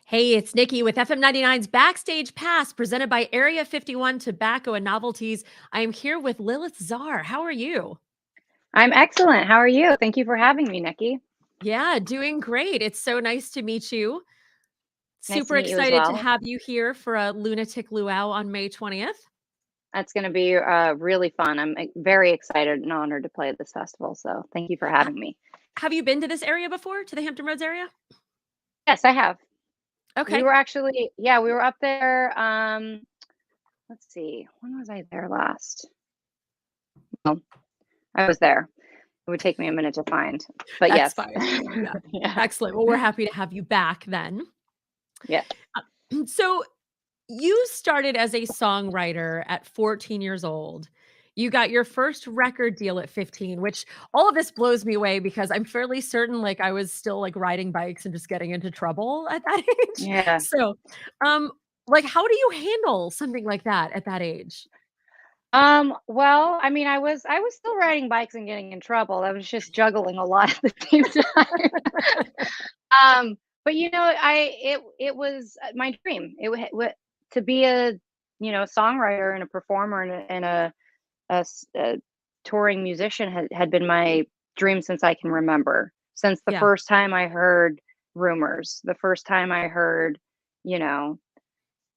Hey, it's Nikki with FM 99's Backstage Pass presented by Area 51 Tobacco and Novelties. I am here with Lilith Czar. How are you? I'm excellent. How are you? Thank you for having me, Nikki. Yeah, doing great. It's so nice to meet you. Nice to Super meet you as excited to well. have you here for a Lunatic Luau on May 20th. That's going to be really fun. I'm very excited and honored to play at this festival. So thank you for Ha- having me. Have you been to this area before, to the Hampton Roads area? Yes, I have. We Okay. were actually, yeah, we were up there. Let's see, when was I there last? Well, I was there. It would take me a minute to find, but That's yes. fine. Yeah. Yeah. Excellent. Well, we're happy to have you back then. Yeah. So, you started as a songwriter at 14 years old. You got your first record deal at 15, which all of this blows me away because I'm fairly certain like I was still like riding bikes and just getting into trouble at that age. Yeah. So, um like how do you handle something like that at that age? Well, I mean, I was still riding bikes and getting in trouble. I was just juggling a lot at the same time. But it was my dream. To be a songwriter and a performer and a touring musician had been my dream since I can remember. Since the Yeah. first time I heard Rumors, the first time I heard, you know,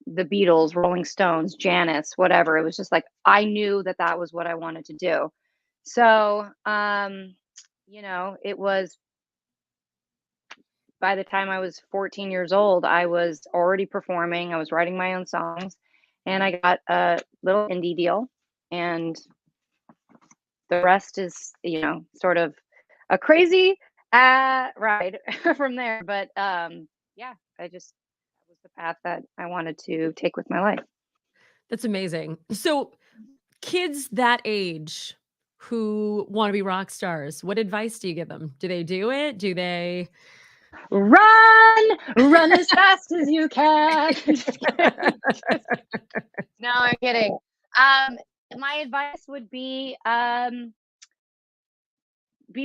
the Beatles, Rolling Stones, Janis, whatever. It was just like I knew that that was what I wanted to do. So, it was by the time I was 14 years old, I was already performing. I was writing my own songs, and I got a little indie deal, and the rest is, sort of a crazy ride from there. But yeah, that was the path that I wanted to take with my life. That's amazing. So, kids that age who want to be rock stars, what advice do you give them? Do they do it? Do they Run as fast as you can. Just kidding. No, I'm kidding. Um, my advice would be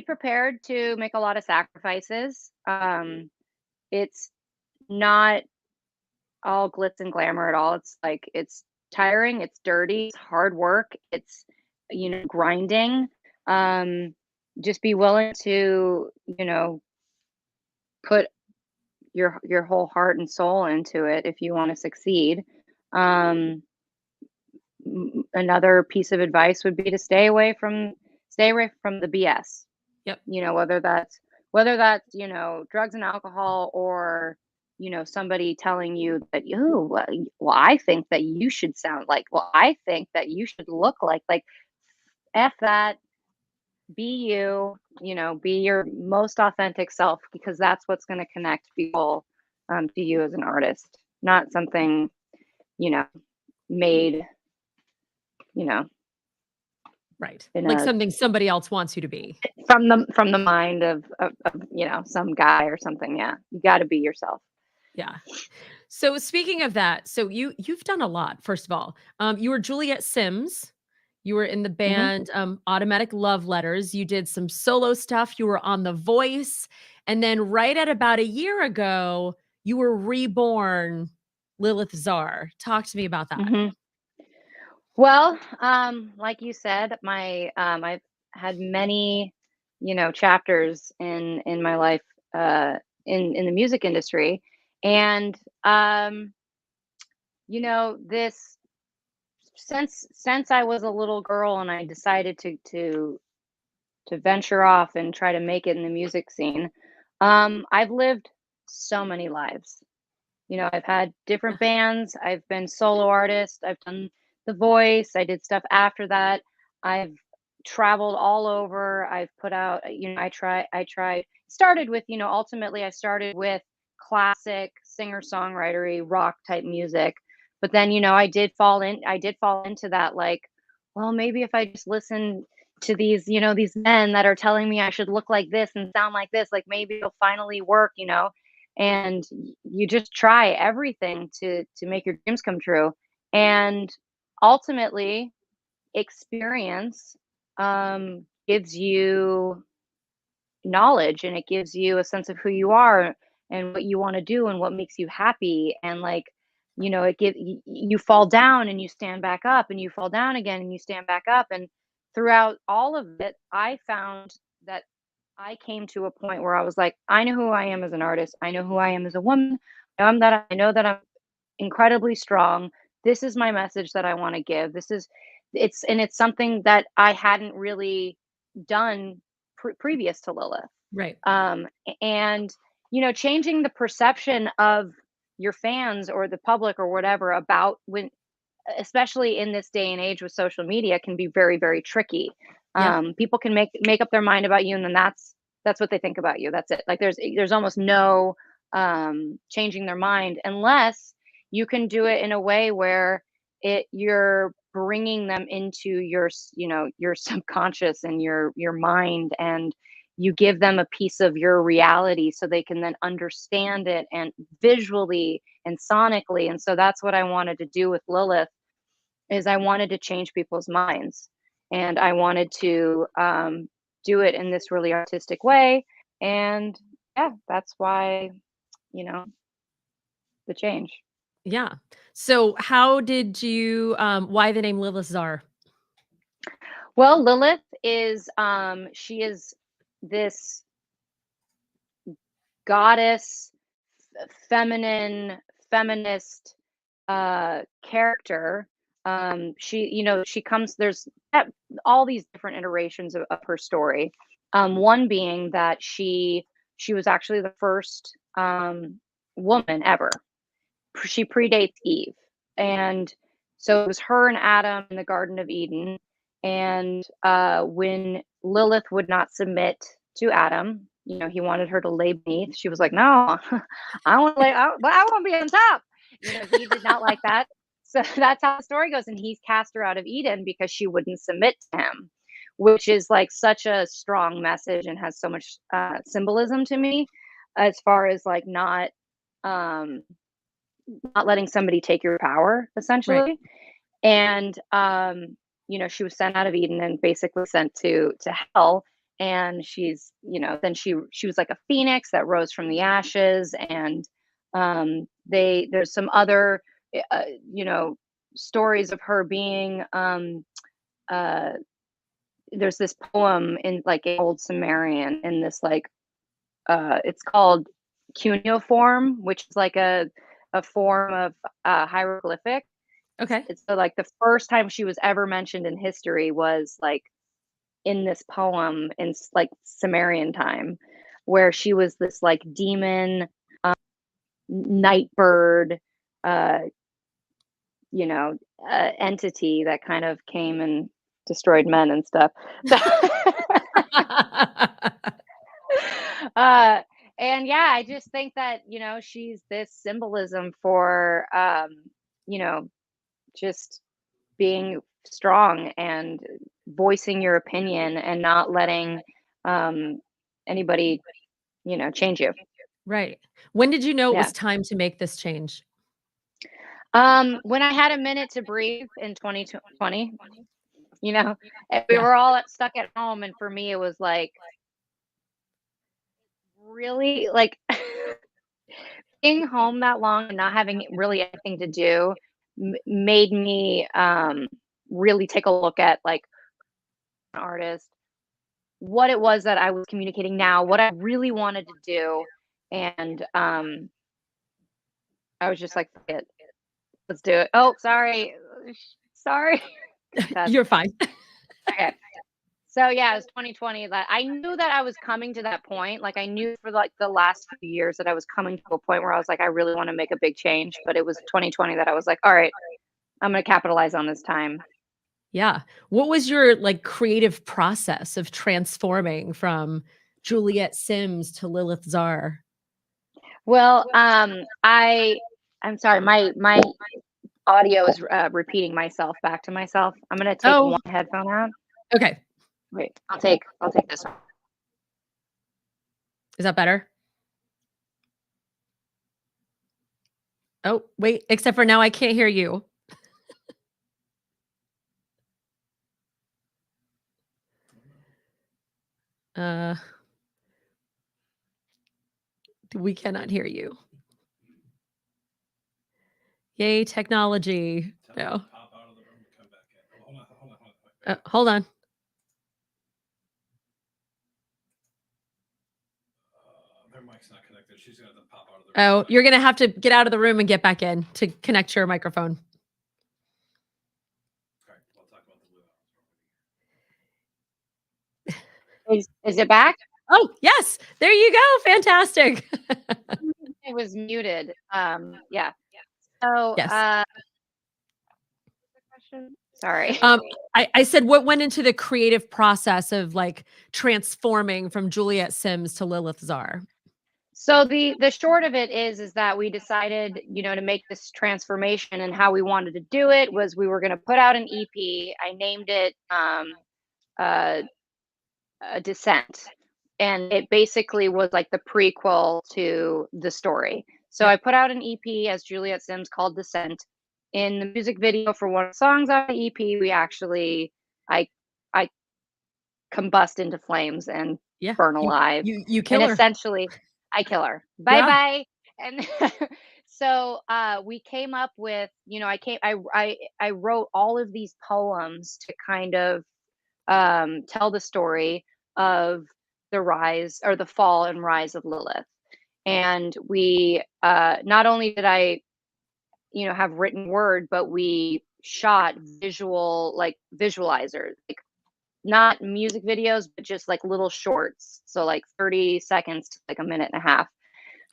prepared to make a lot of sacrifices. It's not all glitz and glamour at all. It's tiring, it's dirty, it's hard work, it's grinding. Um, just be willing to, put your whole heart and soul into it if you want to succeed. Um, Another piece of advice would be to stay away from the BS. Yep. Whether that's drugs and alcohol, or somebody telling you that, oh, well, I think that you should sound like, well, I think that you should look like f that. Be you, be your most authentic self, because that's what's going to connect people to you as an artist, not something you know made you know Right. in Like a something somebody else wants you to be. from the mind of some guy or something. Yeah, you got to be yourself. Yeah. So speaking of that, so you've done a lot, first of all. You were Juliet Sims. You were in the Hmm. band Automatic Love Letters. You did some solo stuff. You were on The Voice. And then right at about a year ago, you were reborn Lilith Czar. Talk to me about that. Hmm. Well, like you said, I've had many chapters in my life, in the music industry. And this since I was a little girl and I decided to venture off and try to make it in the music scene, I've lived so many lives. I've had Yeah. different bands, I've been solo artist, I've done The Voice, I did stuff after that. I've traveled all over. I've put out, I tried started with, ultimately I started with classic singer-songwritery rock type music. But then, I did fall into that, like, well, maybe if I just listen to these men that are telling me I should look like this and sound like this, like maybe it'll finally work. And you just try everything to make your dreams come true. And ultimately, experience gives you knowledge, and it gives you a sense of who you are. and what you want to do and what makes you happy. And like, you fall down and you stand back up, and you fall down again and you stand back up. And throughout all of it, I found that I came to a point where I was like, I know who I am as an artist. I know who I am as a woman. I know that I'm incredibly strong. This is my message that I want to give. It's something that I hadn't really done previous to Lilith. Right. And changing the perception of your fans or the public or whatever about when, especially in this day and age with social media, can be very, very tricky. Yeah. People can make up their mind about you, and then that's what they think about you. That's it. Like there's almost no changing their mind unless you can do it in a way where you're bringing them into your subconscious and your mind, and you give them a piece of your reality so they can then understand it, and visually and sonically. And so that's what I wanted to do with Lilith, is I wanted to change people's minds, and I wanted to do it in this really artistic way. And yeah, that's why, you know, the change. Yeah. So how did you why the name Lilith Czar? Well, Lilith is she is this goddess, feminine, feminist character. She comes, there's all these different iterations of her story. One being that she was actually the first woman ever. She predates Eve. And so it was her and Adam in the Garden of Eden. And when Lilith would not submit to Adam, he wanted her to lay beneath. She was like, "No, I want to lay. I want to be on top." He did not like that. So that's how the story goes. And he's cast her out of Eden because she wouldn't submit to him, which is like such a strong message and has so much symbolism to me, as far as like um, not letting somebody take your power, Right. essentially. And she was sent out of Eden and basically sent to hell. And then she was like a phoenix that rose from the ashes. And there's some other uh, you know stories of her being uh there's this poem in like old Sumerian, in this like it's called cuneiform, which is like a form of hieroglyphic. Okay. It's so like the first time she was ever mentioned in history was like in this poem in like Sumerian time, where she was this like demon, night bird, uh, entity that kind of came and destroyed men and stuff. So, uh, and yeah, I just think that she's this symbolism for you know just being strong and voicing your opinion and not letting um, anybody, change you. Right. When did you know it Yeah. was time to make this change? When I had a minute to breathe in 2020, and we Yeah. were all stuck at home, and for me, it was like really like being home that long and not having really anything to do made me really take a look at like an artist, what it was that I was communicating now, what I really wanted to do. And I was just like, "Fuck it, let's do it." Oh, sorry. Sorry. That's You're fine. okay. So yeah, it was 2020 that I knew that I was coming to that point. Like I knew for like the last few years that I was coming to a point where I was like, I really want to make a big change. But it was 2020 that I was like, all right, I'm gonna capitalize on this time. Yeah. What was your, like, creative process of transforming from Juliet Sims to Lilith Czar? Well, I'm sorry, my audio is repeating myself back to myself. I'm gonna take Oh, one headphone out. okay. Wait, I'll take this one. Is that better? Oh, wait, except for now I can't hear you. Uh, We cannot hear you. Yay, technology. No. Pop out of the room and come back in. Hold on. Hold on. Their mic's not connected. She's gonna have to pop out of the room. Oh, you're gonna have to get out of the room and get back in to connect your microphone. All right, we'll talk about the Luau. Is it back? Oh, yes. There you go. Fantastic. It was muted. Yeah. So, Yes. question? Sorry. I said what went into the creative process of like transforming from Juliet Sims to Lilith Czar. So the short of it is that we decided, to make this transformation, and how we wanted to do it was we were going to put out an EP. I named it a Descent, and it basically was like the prequel to the story. So I put out an EP as Juliet Sims called Descent. In the music video for one of the songs on the EP, I combust into flames and burn alive. You kill and her. essentially I kill her. Bye bye. And so we came up with, I wrote all of these poems to kind of tell the story of the rise or the fall and rise of Lilith. And we not only did I have written word, but we shot visualizers, like not music videos, but just like little shorts. So like 30 seconds to like a minute and a half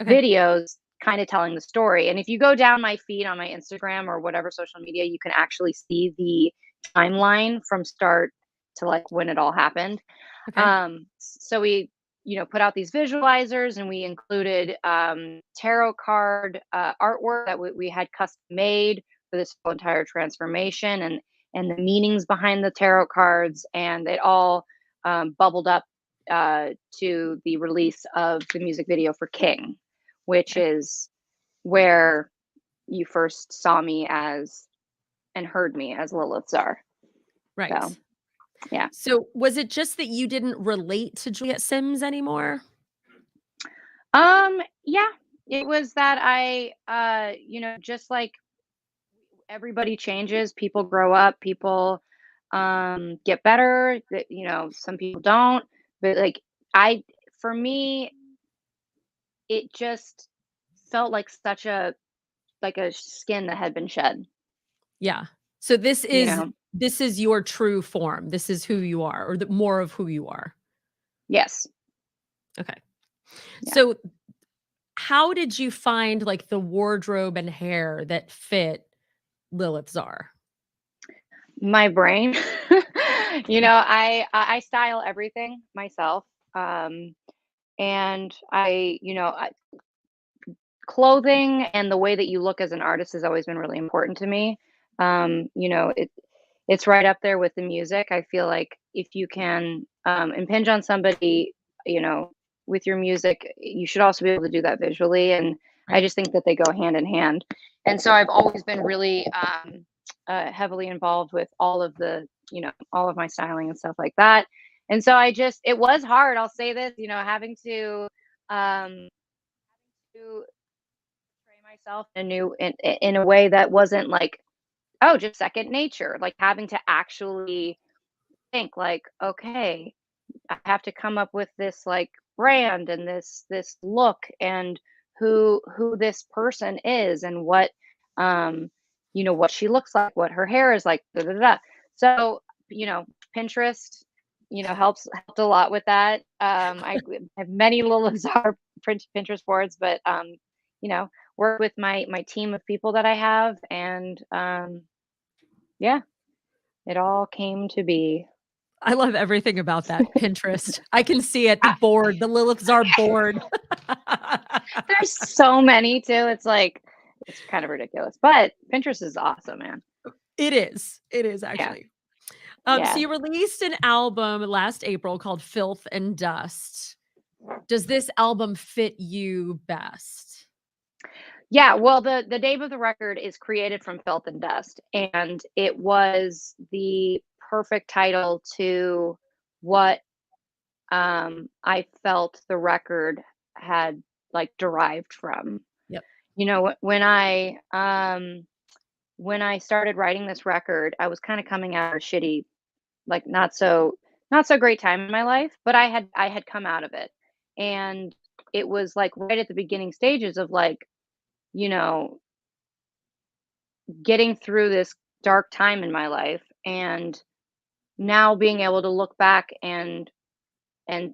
videos kind of telling the story. And if you go down my feed on my Instagram or whatever social media, you can actually see the timeline from start to like when it all happened. So we put out these visualizers, and we included tarot card artwork that we had custom made for this whole entire transformation, and the meanings behind the tarot cards, and it all bubbled up to the release of the music video for King, which is where you first saw me as and heard me as Lilith Czar. Right. So, yeah. So was it just that you didn't relate to Juliet Sims anymore? Yeah, it was that I, just like everybody changes, people grow up, people get better, some people don't, but like for me, it just felt like such a skin that had been shed. Yeah. So this is your true form. This is who you are, or more of who you are. Yes. Okay. Yeah. So how did you find like the wardrobe and hair that fit Lilith Czar? My brain. I style everything myself. And clothing and the way that you look as an artist has always been really important to me. It's right up there with the music. I feel like if you can impinge on somebody, with your music, you should also be able to do that visually. And I just think that they go hand in hand. And so I've always been really heavily involved with all of my styling and stuff like that. And so it was hard. I'll say this, having to portray myself in a way that wasn't like, oh, just second nature, like having to actually think like, okay, I have to come up with this like brand and this look, and who this person is, and what what she looks like, what her hair is like, da, da, da. So Pinterest helped a lot with that. I have many Lilith Czar Pinterest boards, but work with my team of people that I have, and it all came to be. I love everything about that Pinterest. I can see it, the board, the Lilith Czar board. There's so many too. It's kind of ridiculous, but Pinterest is awesome, man. It is actually. So you released an album last April called Filth and Dust. Does this album fit you best? Yeah, well, the name of the record is Created from Filth and Dust, and it was the perfect title to what I felt the record had like derived from. Yep. You know, when I started writing this record, I was kind of coming out of a shitty, like not so great time in my life, but I had come out of it. And it was like right at the beginning stages of like, you know, getting through this dark time in my life, and now being able to look back and and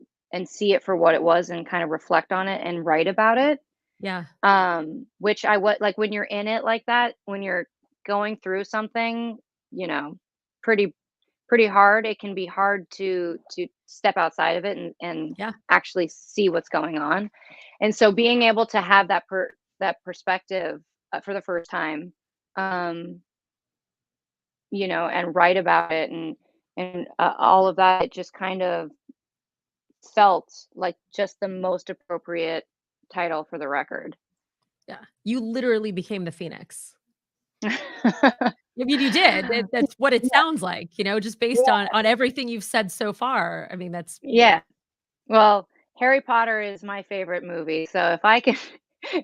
see it for what it was and kind of reflect on it and write about it. Yeah. Which I what like when you're in it like that, when you're going through something, you know, pretty pretty hard, it can be hard to step outside of it and Yeah. actually see what's going on. And so being able to have that perspective for the first time, um, you know, and write about it and all of that, it just kind of felt like just the most appropriate title for the record. Yeah. You literally became the Phoenix. I mean, you did. That's what it Yeah, sounds like, you know, just based yeah, on everything you've said so far. I mean, that's yeah. Well, Harry Potter is my favorite movie, so if I can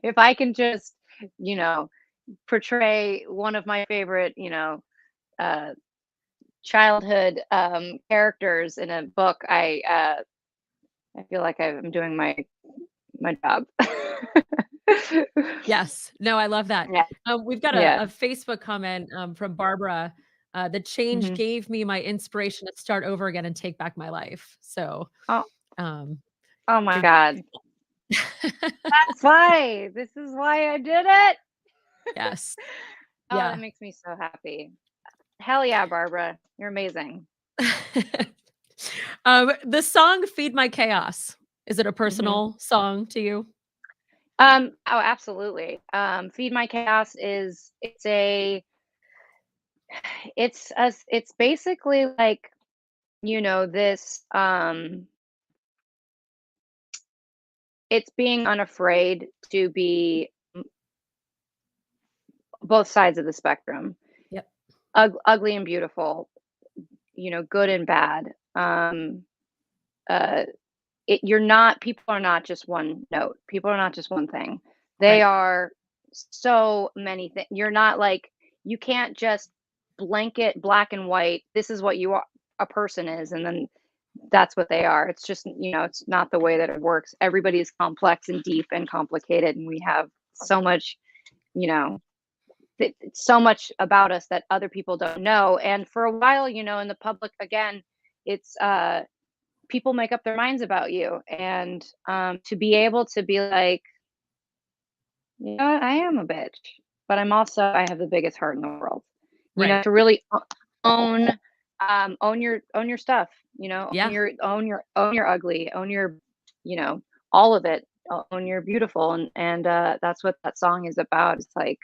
if I can just, you know, portray one of my favorite, you know, uh, childhood, characters in a book, I feel like I'm doing my job. yes. No, I love that. Yeah, We've got yeah. a Facebook comment from Barbara. The change Mhm. gave me my inspiration to start over again and take back my life. So, Oh, um, oh my it- god. That's why. This is why I did it. yes, Oh, yeah. that makes me so happy. Hell yeah, Barbara. You're amazing. The song "Feed My Chaos." Is it a Mhm. personal song to you? Oh, absolutely. Feed My Chaos is it's basically like, you know, this it's being unafraid to be both sides of the spectrum. Yep. Ugly and beautiful, you know, good and bad. Uh you're not people are not just one note. People are not just one thing. They Right. are so many things. You're not like you can't just blanket black and white. This is what you are a person is, and then that's what they are. It's just, you know, it's not the way that it works. Everybody is complex and deep and complicated, and we have so much, you know, so much about us that other people don't know. And for a while, you know, in the public, again, it's people make up their minds about you, and to be able to be like, you know what, I am a bitch, but I have the biggest heart in the world. You know, Right. to really own own your stuff, you know, Yeah. own your ugly, own your, you know, all of it, own your beautiful. And that's what that song is about. It's like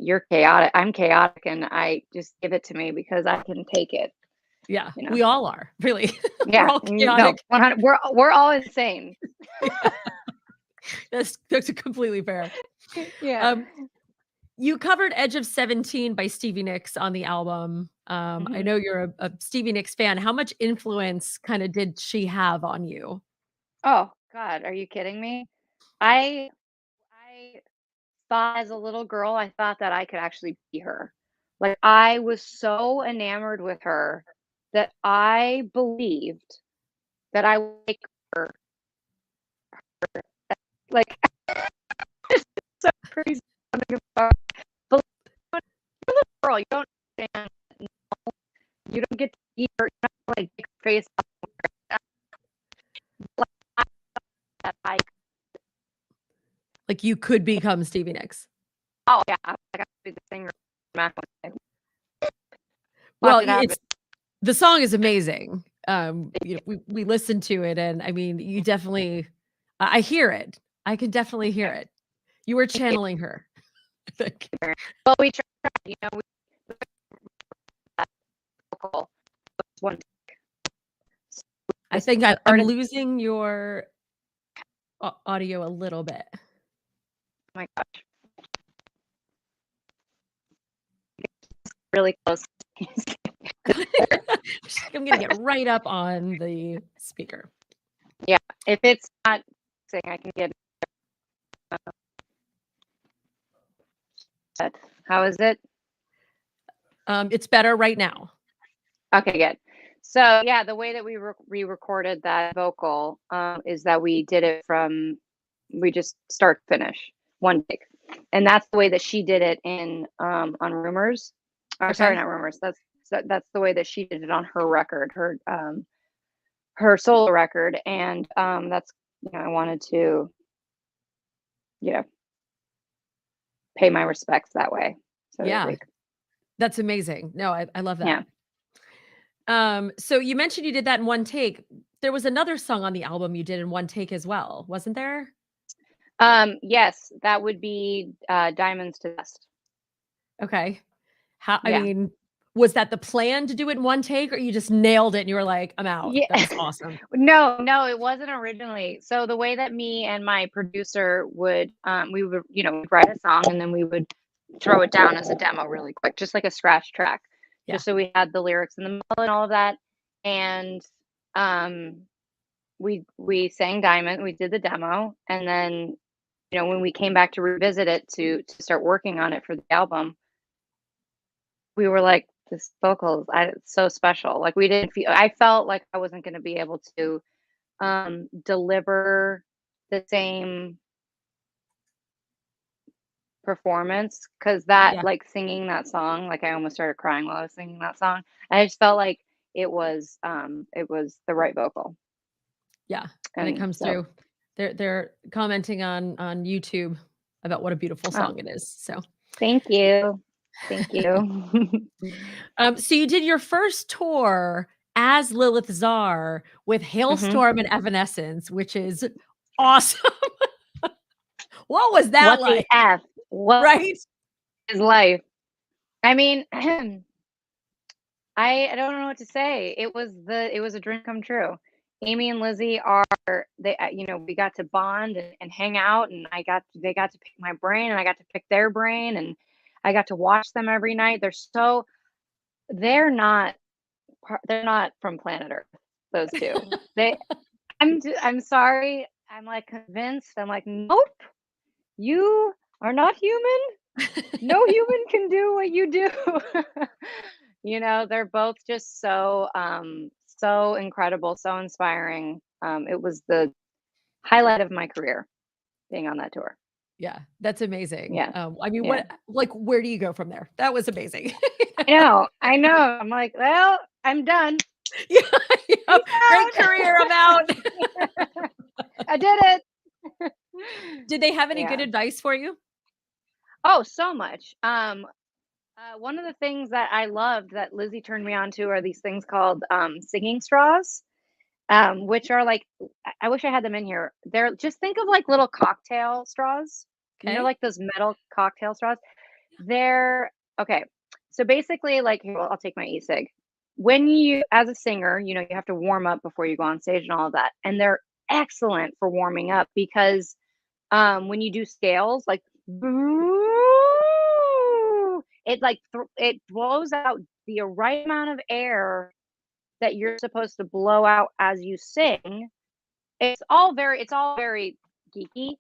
you're chaotic, I'm chaotic, and I just give it to me because I can take it, Yeah. you know. We all are, really. We're Yeah, all no, chaotic. 100, we're all insane. Yeah. That's completely fair. Yeah. Um, you covered "Edge of 17" by Stevie Nicks on the album. I Mhm. know you're a Stevie Nicks fan. How much influence kinda did she have on you? Oh God, are you kidding me? I thought as a little girl, I thought that I could actually be her. Like I was so enamored with her that I believed that I would make her like so crazy. But you're a little girl, you don't understand. You don't get to eat her, you don't like take her face off. Like I that I Like, you could become Stevie Nicks. oh yeah, I like I could be the singer of Mac one day. Well, Watch I it it's happen. the song is amazing. You know, we listened to it, and I mean, you definitely I hear it. I can definitely hear it. You were Thank you channeling her, I think. very much. Well, we tried, you know, we that vocal was one I just think I'm started. losing your audio a little bit. Oh my gosh, really close. I'm gonna get right up on the speaker. Yeah, if it's not saying I can get How is it? It's better right now. Okay, good. So yeah, the way that we re-recorded that vocal is that we just start to finish, one take, and that's the way that she did it in on Rumors. Or sorry, Okay. not Rumors. That's the way that she did it on her record, her solo record, and that's I wanted to pay my respects that way, so to Yeah, speak. that's amazing. No, I love Yeah. that. So you mentioned you did that in one take. There was another song on the album you did in one take as well, wasn't there? Yes, that would be Diamonds to Dust. Okay. I Yeah. mean, was that the plan to do it in one take, or you just nailed it and you were like, "I'm out." Yeah. That was awesome. No, it wasn't originally. So the way that me and my producer would, we would, we'd write a song and then we would throw it down as a demo really quick, just like a scratch track, Yeah. just so we had the lyrics in the middle and all of that. And we sang Diamond, we did the demo, and then when we came back to revisit it to start working on it for the album, we were like, this vocal, it's so special. Like I felt like I wasn't going to be able to deliver the same performance because that Yeah. like singing that song, like I almost started crying while I was singing that song. I just felt like it was the right vocal. Yeah. And it And comes so through. They're commenting on YouTube about what a beautiful oh, song it is. So thank you. Thank you. so you did your first tour as Lilith Czar with hmm Hailstorm and Evanescence, which is awesome. What was that What the like? F? What Right? is life? I mean, I don't know what to say. It was a dream come true. Amy and Lizzie we got to bond and hang out, and they got to pick my brain, and I got to pick their brain, and I got to watch them every night. They're not they're not from planet Earth. Those two. I'm sorry. I'm like convinced. I'm like, nope. You are not human. No human can do what you do. They're both just so incredible, so inspiring. It was the highlight of my career being on that tour. Yeah, that's amazing. Yeah. I mean, Yeah. where do you go from there? That was amazing. I know. I'm like, well, I'm done. Yeah, yeah. Peace Great out. career, I'm out. I did it. Did they have any good Yeah. advice for you? Oh, so much. One of the things that I loved that Lizzie turned me on to are these things called singing straws, which are like, I wish I had them in here. They're just think of like little cocktail straws, Okay. like those metal cocktail straws. They're okay. So basically, like, here, I'll take my e-cig. When you, as a singer, you have to warm up before you go on stage and all of that, and they're excellent for warming up because when you do scales, like it like it blows out the right amount of air that you're supposed to blow out as you sing. It's all very geeky,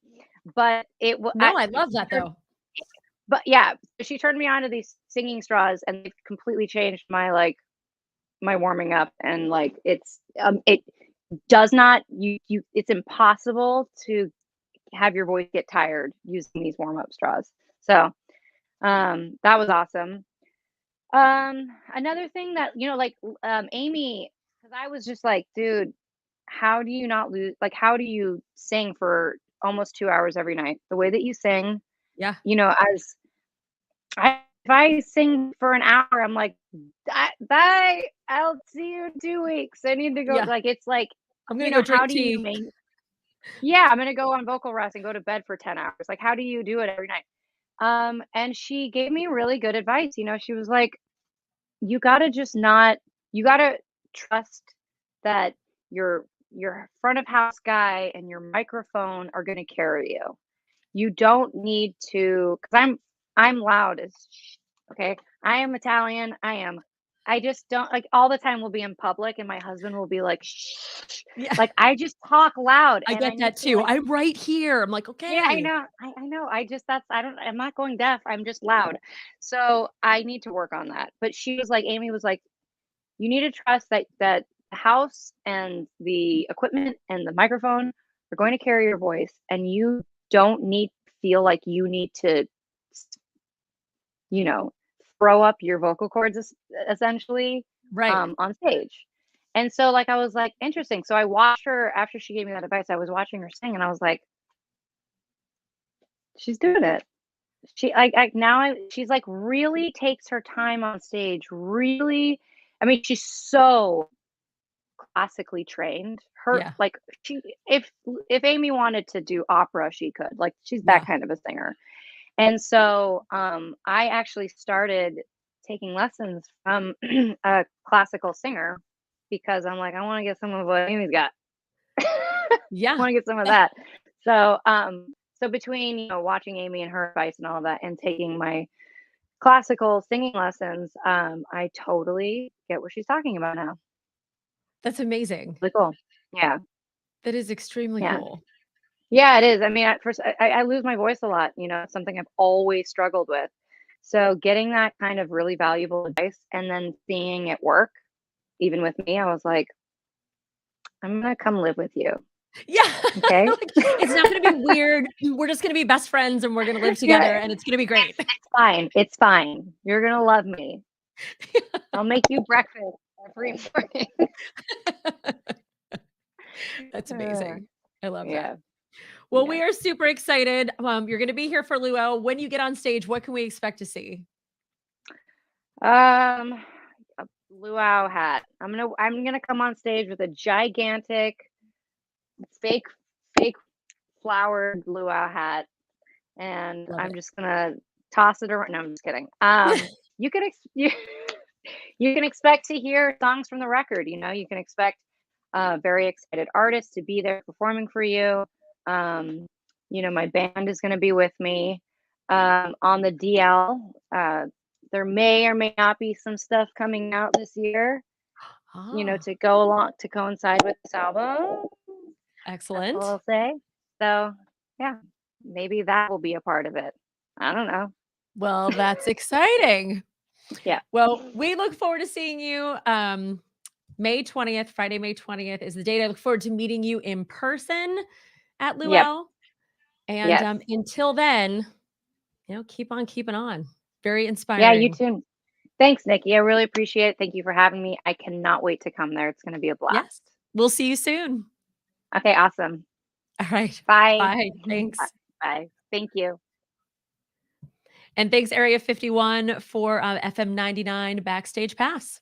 but No, I love that though. but yeah, she turned me on to these singing straws, and they've completely changed my warming up, and like it does not it's impossible to have your voice get tired using these warm up straws. So that was awesome. Another thing that like Amy, because I was just like, dude, how do you not lose? Like, how do you sing for almost 2 hours every night? The way that you sing, Yeah. as if I sing for an hour, I'm like, bye. I'll see you in 2 weeks. I need to go. Yeah. Like, it's like, I'm gonna go how drink do you tea. make? Yeah, I'm gonna go on vocal rest and go to bed for 10 hours. Like, how do you do it every night? And she gave me really good advice. She was like, you gotta just not. You gotta trust that your front of house guy and your microphone are gonna carry you. You don't need to, because I'm loud as okay. I am Italian. I am I just don't like all the time we'll be in public and my husband will be like, shh. Yeah. Like I just talk loud I and I get need that to too. like, I'm right here. I'm like, yeah, I okay. know. I know. I'm not going deaf. I'm just loud. So I need to work on that. But she was like, Amy was like, you need to trust that the house and the equipment and the microphone are going to carry your voice and you don't need to feel like you need to, you know, throw up your vocal cords essentially Right. on stage. And so like I was like, interesting. So I watched her after she gave me that advice. I was watching her sing and I was like, she's doing it. She's like really takes her time on stage. Really, I mean, she's so classically trained. Her Yeah. like she if Amy wanted to do opera, she could. Like she's Yeah. that kind of a singer. And so I actually started taking lessons from a classical singer because I'm like, I want to get some of what Amy's got. I Yeah. want to get some of that. So between watching Amy and her advice and all of that, and taking my classical singing lessons, I totally get what she's talking about now. That's amazing. Really cool. Yeah, That is extremely yeah, cool. yeah. It is. I mean, at first, I lose my voice a lot. It's something I've always struggled with. So getting that kind of really valuable advice and then seeing it work, even with me, I was like, I'm gonna come live with you. Yeah. Okay. Like, it's not gonna be weird. We're just gonna be best friends and we're gonna live Yeah, together and it's gonna be great. it's fine. It's fine. You're gonna love me. I'll make you breakfast every morning. That's Uh, amazing. I love that. yeah, Well, yeah. we are super excited. You're gonna be here for Luau. When you get on stage, what can we expect to see? A luau hat. I'm gonna come on stage with a gigantic fake fake flowered luau hat, and Love I'm it. just gonna toss it around. No, I'm just kidding. You can you can expect to hear songs from the record. You can expect very excited artists to be there performing for you. My band is going to be with me on the DL. There may or may not be some stuff coming out this year, Ah, to go along to coincide with this album. That's all excellent. I'll say. So, yeah, maybe that will be a part of it. I don't know. Well, that's exciting. Yeah. Well, we look forward to seeing you. May 20th, Friday, May 20th is the date. I look forward to meeting you in person at Yep. Luau. And Yes. until then, keep on keeping on. Very Yeah, you inspiring. too. Thanks, Nikki. I really appreciate it. Thank you for having me. I cannot wait to come there. It's going to be a Yes. blast. We'll see you soon. Okay, awesome. All right. Bye. Bye. Thanks. Bye. Thank you. And thanks, Area 51, for FM 99 Backstage Pass.